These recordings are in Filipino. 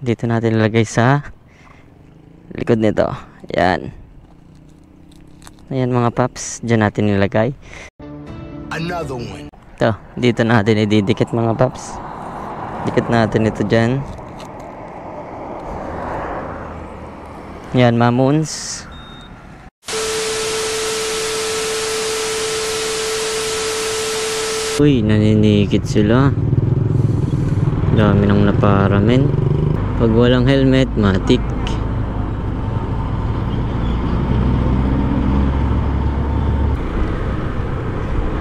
Dito natin ilagay sa likod nito. Yan. Ayan mga paps. Diyan natin ilagay. Another one. Ito. Dito natin ididikit mga paps. Dikit natin ito dyan. Yan, mamoons. Uy, naninikit sila. Dami nang naparamin. Pag walang helmet, matik.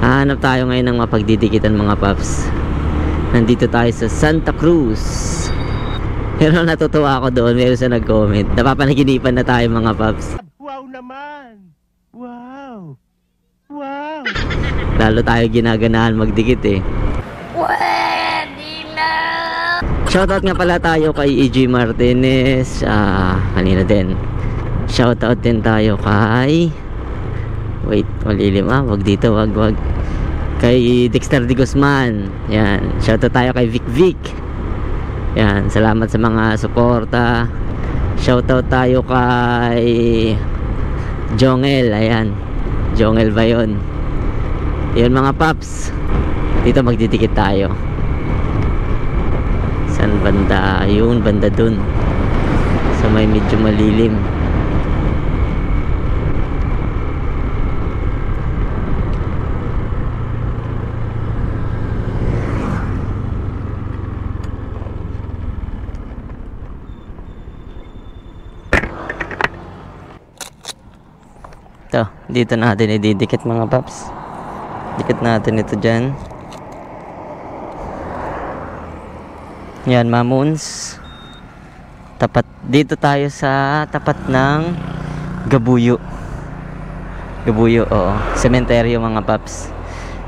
Hahanap tayo ngayon ng mapagdidikitan mga paps. Nandito tayo sa Santa Cruz. Pero natutuwa ako doon, meron sa nag-comment. Napapanaginipan na tayo mga paps. Wow naman! Wow! Wow! Lalo tayo ginaganahan magdikit eh. Shoutout nga pala tayo kay EG Martinez. Kanina din. Shoutout din tayo kay... Wait, malilim wag dito, wag. Kay Dexter de Guzman. Yan, shoutout tayo kay Vic Vic. Yan, salamat sa mga suporta. Shoutout tayo kay Jongel. Ayan, Jongel ba yun? Yun mga paps. Dito magdidikit tayo. San banda? Yun, banda dun. Sa may medyo malilim. Ito, dito natin ididikit mga paps. Dikit natin ito dyan. Yan, mamoons. Tapat, dito tayo sa tapat ng Gabuyo. Gabuyo, oo. Sementeryo mga paps.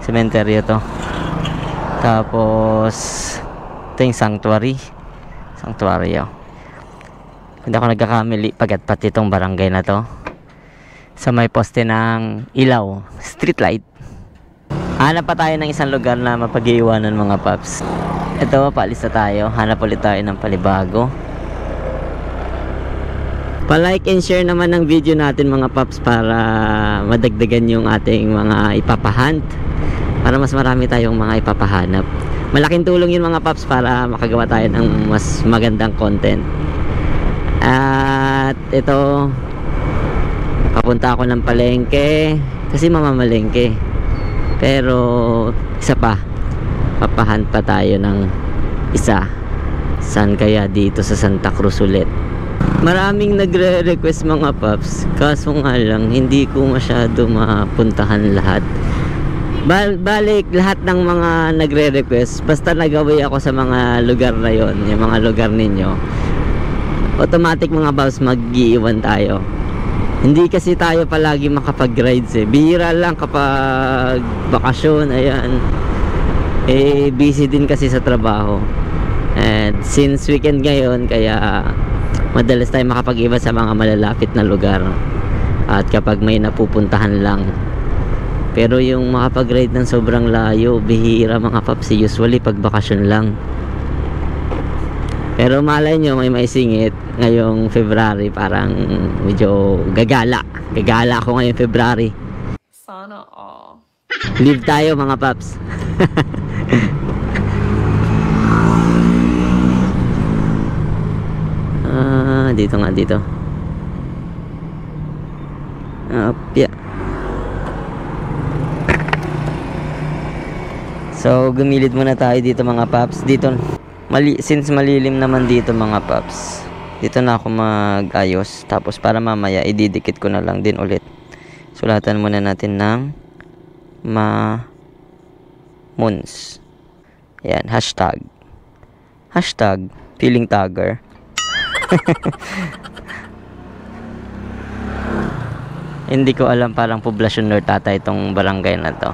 Sementeryo to. Tapos, ito yung sanctuary. Sanctuaryo. Hindi ako nagkakamali pagat pati itong barangay na to. Sa may poste ng ilaw, street light. Hanap pa tayo ng isang lugar na mapag-iwanan mga paps. Ito, paalis na tayo. Hanap ulit tayo ng palibago. Pa-like and share naman ng video natin mga paps para madagdagan yung ating mga ipapahunt. Para mas marami tayong mga ipapahanap. Malaking tulong yun mga paps para makagawa tayo ng mas magandang content. At ito, papunta ako ng palengke kasi mamamalengke. Pero isa pa, papahunt pa tayo ng isa. Saan kaya? Dito sa Santa Cruz ulit. Maraming nagre-request mga paps, kaso nga lang hindi ko masyado mapuntahan lahat. Balik lahat ng mga nagre-request, basta nagaway ako sa mga lugar na yon, yung mga lugar ninyo, automatic mga paps mag-iiwan tayo. Hindi kasi tayo palagi makapag-rides eh. Bihira lang kapag bakasyon, ayan. Eh, busy din kasi sa trabaho. And since weekend ngayon, kaya madalas tayo makapag-iba sa mga malalapit na lugar. At kapag may napupuntahan lang. Pero yung makapag-ride ng sobrang layo, bihira mga paps, usually pag bakasyon lang. Pero malay nyo, may maisingit ngayong February, parang medyo gagala ako ngayong February. Sana all. Live tayo mga paps. Dito nga, dito. Yeah. So gumilid muna tayo dito mga paps. Dito since malilim naman dito mga paps, dito na ako mag-ayos. Tapos para mamaya ididikit ko na lang din ulit. Sulatan muna natin ng moons. Ayan, hashtag feeling tagger. Hindi ko alam, parang poblasyon North ata itong barangay na to.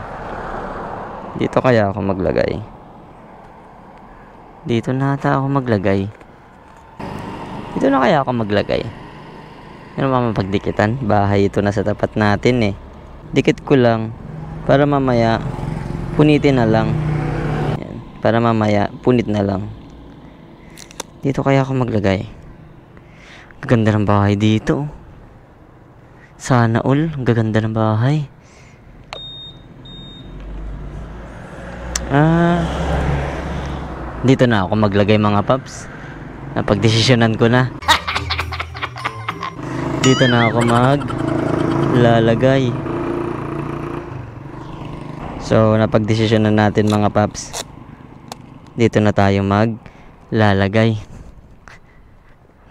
Dito kaya ako maglagay. Dito na ata ako maglagay. Dito na kaya ako maglagay. Ano ba mapagdikitan? Bahay ito na sa tapat natin eh. Dikit ko lang para mamaya punitin na lang. Ayan. Para mamaya punit na lang. Dito kaya ako maglagay. Gaganda ng bahay dito. Sana all. Ang gaganda ng bahay. Dito na ako maglagay mga paps. Napagdesisyonan ko na. Dito na ako maglalagay. So napagdesisyonan natin mga paps. Dito na tayo maglalagay.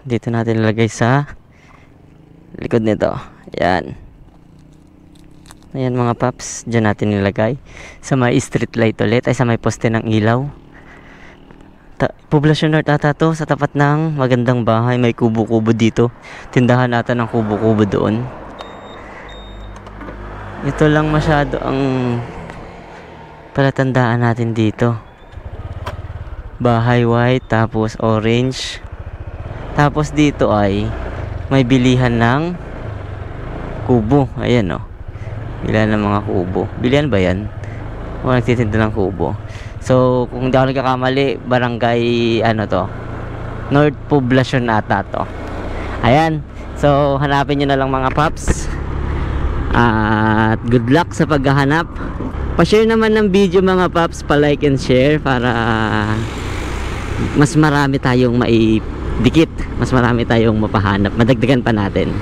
Dito natin lalagay sa likod nito. Yan. Ayan mga paps. Diyan natin nilagay. Sa may street light ulit. Ay sa may poste ng ilaw. Poblasyon North ata to. Sa tapat ng magandang bahay. May kubo-kubo dito. Tindahan ata ng kubo-kubo doon. Ito lang masyado ang palatandaan natin dito. Bahay white. Tapos orange. Tapos dito ay may bilihan ng kubo. Ayan o. Bilihan ng mga kubo. Bilihan ba yan? O nagtitinda ng kubo. So kung di ako nagkakamali, barangay ano to, North Poblacion ata to. Ayan. So hanapin nyo na lang mga paps. At good luck sa paghahanap. Pa-share naman ng video mga paps. Pa-like and share para mas marami tayong maidikit. Mas marami tayong mapahanap. Madagdagan pa natin.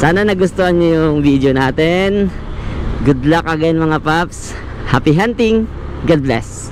Sana nagustuhan nyo yung video natin. Good luck again mga paps. Happy hunting. God bless.